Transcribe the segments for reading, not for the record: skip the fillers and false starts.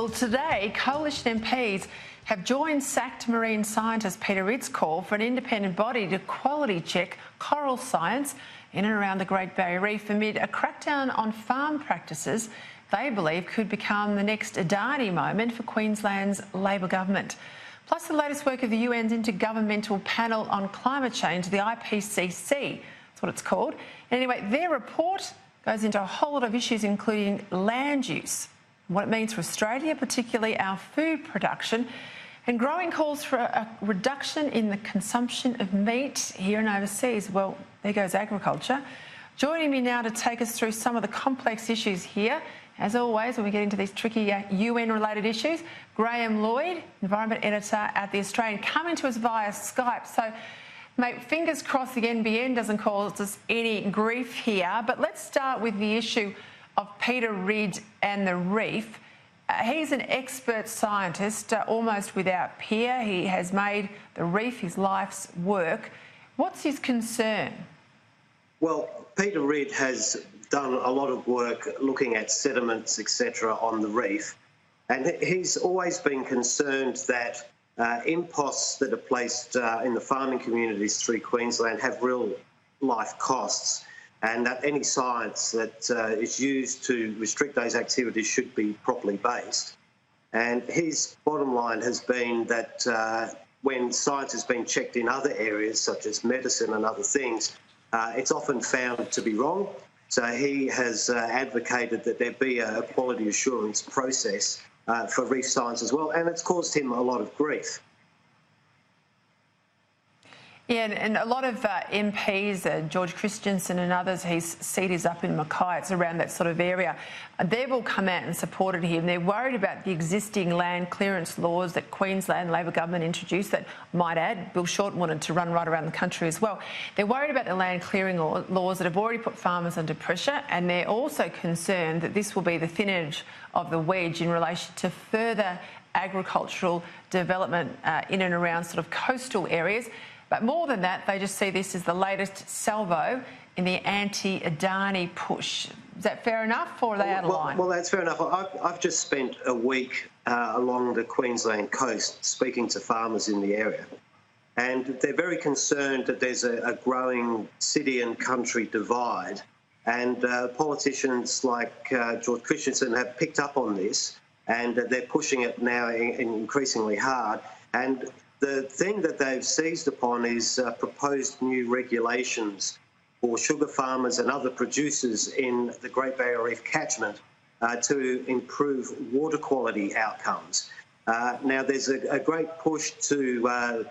Well, today, Coalition MPs have joined sacked marine scientist Peter Reid's call for an independent body to quality check coral science in and around the Great Barrier Reef amid a crackdown on farm practices they believe could become the next Adani moment for Queensland's Labor government. Plus, the latest work of the UN's Intergovernmental Panel on Climate Change, the IPCC, that's what it's called. Anyway, their report goes into a whole lot of issues, including land use, what it means for Australia, particularly our food production, and growing calls for a reduction in the consumption of meat here and overseas. Well, there goes agriculture. Joining me now to take us through some of the complex issues here, as always, when we get into these tricky UN-related issues, Lloyd, Environment Editor at The Australian, coming to us via Skype. So, mate, fingers crossed the NBN doesn't cause us any grief here. But let's start with the issue of Peter Reid and the reef. He's an expert scientist, almost without peer. He has made the reef his life's work. What's his concern? Well, Peter Reid has done a lot of work looking at sediments, etc., on the reef, and he's always been concerned that imposts that are placed in the farming communities through Queensland have real life costs, and that any science that is used to restrict those activities should be properly based. And his bottom line has been that when science has been checked in other areas, such as medicine and other things, it's often found to be wrong. So he has advocated that there be a quality assurance process for reef science as well, and it's caused him a lot of grief. Yeah, and a lot of MPs, George Christensen and others, his seat is up in Mackay, it's around that sort of area. They've all come out and supported him. They're worried about the existing land clearance laws that Queensland Labor government introduced that, might add, Bill Shorten wanted to run right around the country as well. They're worried about the land clearing laws that have already put farmers under pressure, and they're also concerned that this will be the thin edge of the wedge in relation to further agricultural development in and around sort of coastal areas. But more than that, they just see this as the latest salvo in the anti-Adani push. Is that fair enough, or are they out of line? Well, that's fair enough. I've just spent a week along the Queensland coast speaking to farmers in the area, and they're very concerned that there's a growing city and country divide, and politicians like George Christensen have picked up on this, and they're pushing it now increasingly hard. And the thing that they've seized upon is proposed new regulations for sugar farmers and other producers in the Great Barrier Reef catchment to improve water quality outcomes. Now, there's a great push to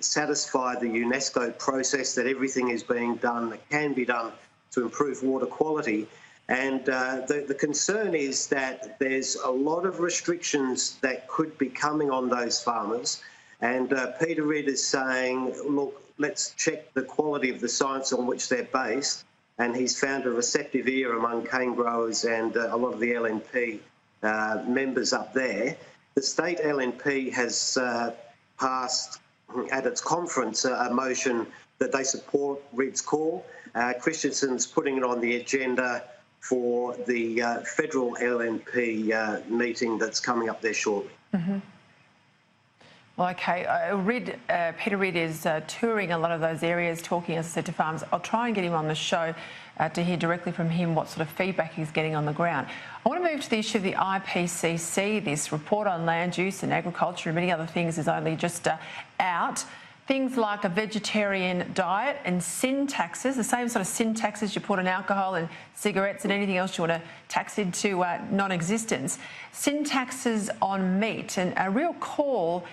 satisfy the UNESCO process that everything is being done that can be done to improve water quality. And the concern is that there's a lot of restrictions that could be coming on those farmers. And Peter Reid is saying, look, let's check the quality of the science on which they're based. And he's found a receptive ear among cane growers and a lot of the LNP members up there. The state LNP has passed at its conference a motion that they support Reid's call. Christensen's putting it on the agenda for the federal LNP meeting that's coming up there shortly. Mm-hmm. Well, OK, Peter Reid is touring a lot of those areas, talking, as I said, to farmers. I'll try and get him on the show to hear directly from him what sort of feedback he's getting on the ground. I want to move to the issue of the IPCC. This report on land use and agriculture and many other things is only just out. Things like a vegetarian diet and sin taxes, the same sort of sin taxes you put on alcohol and cigarettes and anything else you want to tax into non-existence. Sin taxes on meat, and a real call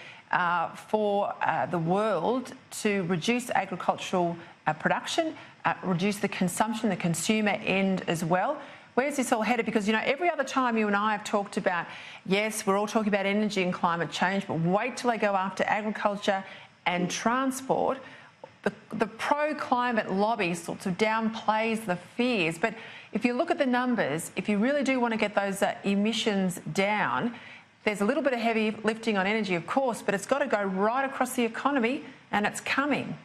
for the world to reduce agricultural production, reduce the consumption, the consumer end as well. Where's this all headed? Because, you know, every other time you and I have talked about, yes, we're all talking about energy and climate change, but wait till they go after agriculture and transport. The pro-climate lobby sort of downplays the fears. But if you look at the numbers, if you really do want to get those emissions down, there's a little bit of heavy lifting on energy, of course, but it's got to go right across the economy, and it's coming.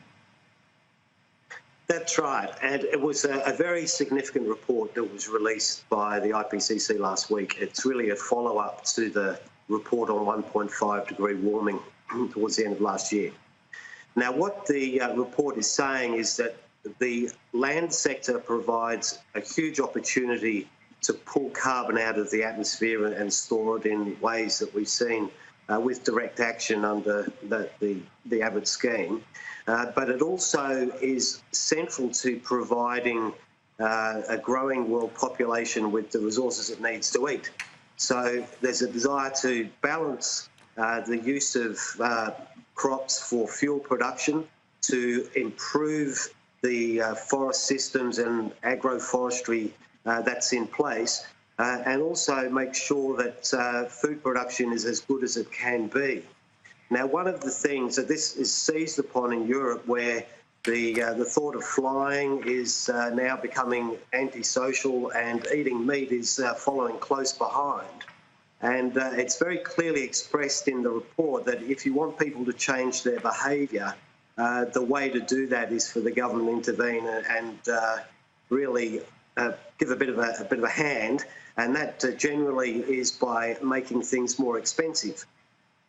That's right, and it was a very significant report that was released by the IPCC last week. It's really a follow-up to the report on 1.5 degree warming towards the end of last year. Now, what the report is saying is that the land sector provides a huge opportunity to pull carbon out of the atmosphere and store it in ways that we've seen with direct action under the Abbott scheme. But it also is central to providing a growing world population with the resources it needs to eat. So there's a desire to balance the use of crops for fuel production, to improve the forest systems and agroforestry that's in place, and also make sure that food production is as good as it can be. Now, one of the things that this is seized upon in Europe, where the thought of flying is now becoming antisocial and eating meat is following close behind. And it's very clearly expressed in the report that if you want people to change their behaviour, the way to do that is for the government to intervene and really give a bit of a hand, and that generally is by making things more expensive.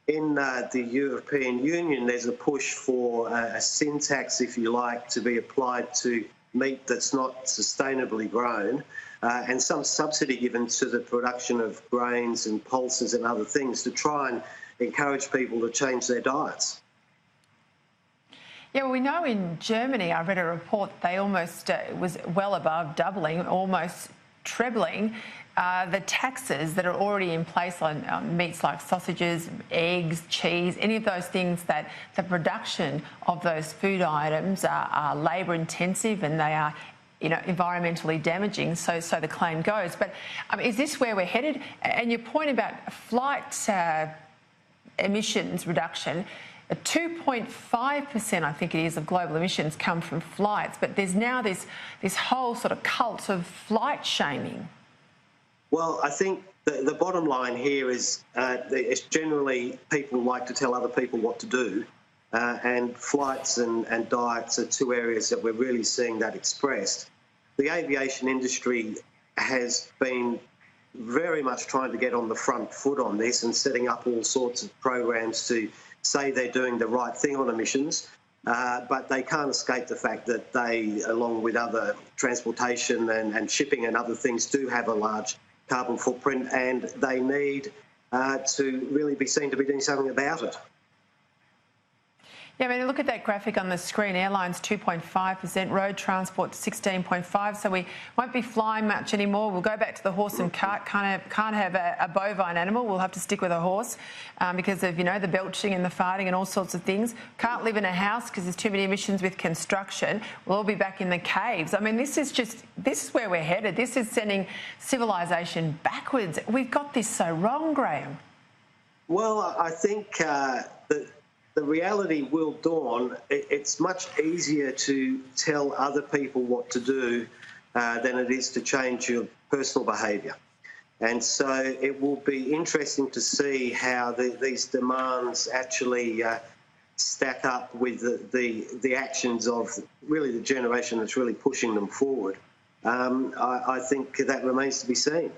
In the European Union, there's a push for a sin tax, if you like, to be applied to meat that's not sustainably grown, and some subsidy given to the production of grains and pulses and other things to try and encourage people to change their diets. Yeah, well, we know in Germany, I read a report, they almost was well above doubling, almost trebling the taxes that are already in place on meats like sausages, eggs, cheese, any of those things that the production of those food items are labour intensive and they are, you know, environmentally damaging, so the claim goes. But is this where we're headed? And your point about flight emissions reduction, 2.5%, I think it is, of global emissions come from flights, but there's now this whole sort of cult of flight shaming. Well, I think the bottom line here is it's generally people like to tell other people what to do, and flights and diets are two areas that we're really seeing that expressed. The aviation industry has been very much trying to get on the front foot on this and setting up all sorts of programs to say they're doing the right thing on emissions, but they can't escape the fact that they, along with other transportation and shipping and other things, do have a large carbon footprint, and they need to really be seen to be doing something about it. Yeah, I mean, look at that graphic on the screen. Airlines 2.5%, road transport 16.5%. So we won't be flying much anymore. We'll go back to the horse and cart. Can't have a bovine animal. We'll have to stick with a horse because of, you know, the belching and the farting and all sorts of things. Can't live in a house because there's too many emissions with construction. We'll all be back in the caves. I mean, this is where we're headed. This is sending civilization backwards. We've got this so wrong, Graham. Well, I think the reality will dawn. It's much easier to tell other people what to do than it is to change your personal behaviour. And so it will be interesting to see how these demands actually stack up with the actions of really the generation that's really pushing them forward. I think that remains to be seen.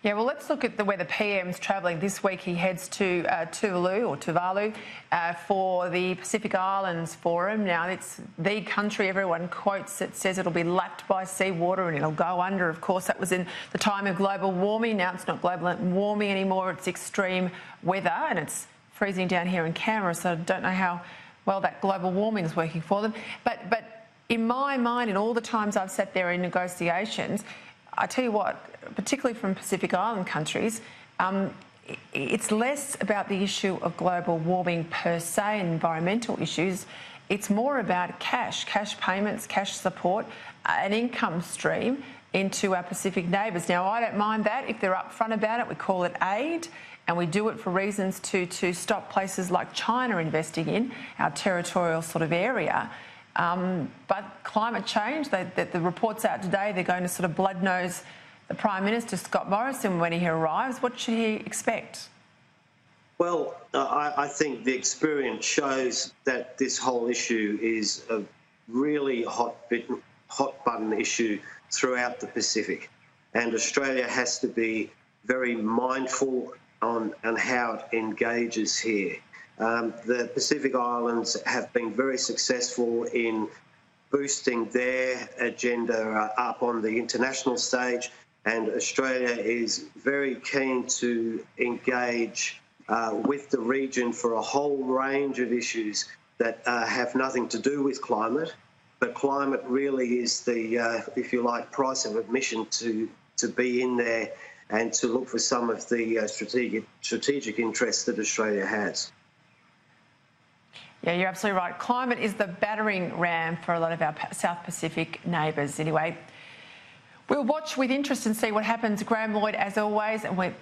Yeah, well, let's look at where the PM's travelling. This week he heads to Tuvalu for the Pacific Islands Forum. Now, it's the country everyone quotes that says it'll be lapped by seawater and it'll go under. Of course, that was in the time of global warming. Now it's not global warming anymore. It's extreme weather and it's freezing down here in Canberra, so I don't know how well that global warming is working for them. But in my mind, in all the times I've sat there in negotiations, I tell you what, particularly from Pacific Island countries, it's less about the issue of global warming per se and environmental issues. It's more about cash payments, cash support, an income stream into our Pacific neighbours. Now, I don't mind that if they're upfront about it. We call it aid, and we do it for reasons to stop places like China investing in our territorial sort of area. But climate change, the report's out today, they're going to sort of blood nose the Prime Minister, Scott Morrison, when he arrives. What should he expect? Well, I think the experience shows that this whole issue is really hot button issue throughout the Pacific. And Australia has to be very mindful on how it engages here. The Pacific Islands have been very successful in boosting their agenda up on the international stage, and Australia is very keen to engage with the region for a whole range of issues that have nothing to do with climate. But climate really is the, if you like, price of admission to be in there and to look for some of the strategic interests that Australia has. Yeah, you're absolutely right. Climate is the battering ram for a lot of our South Pacific neighbours. Anyway, we'll watch with interest and see what happens. Graham Lloyd, as always, and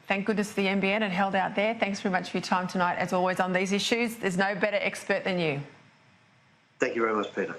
thank goodness the NBN had held out there. Thanks very much for your time tonight, as always, on these issues. There's no better expert than you. Thank you very much, Peter.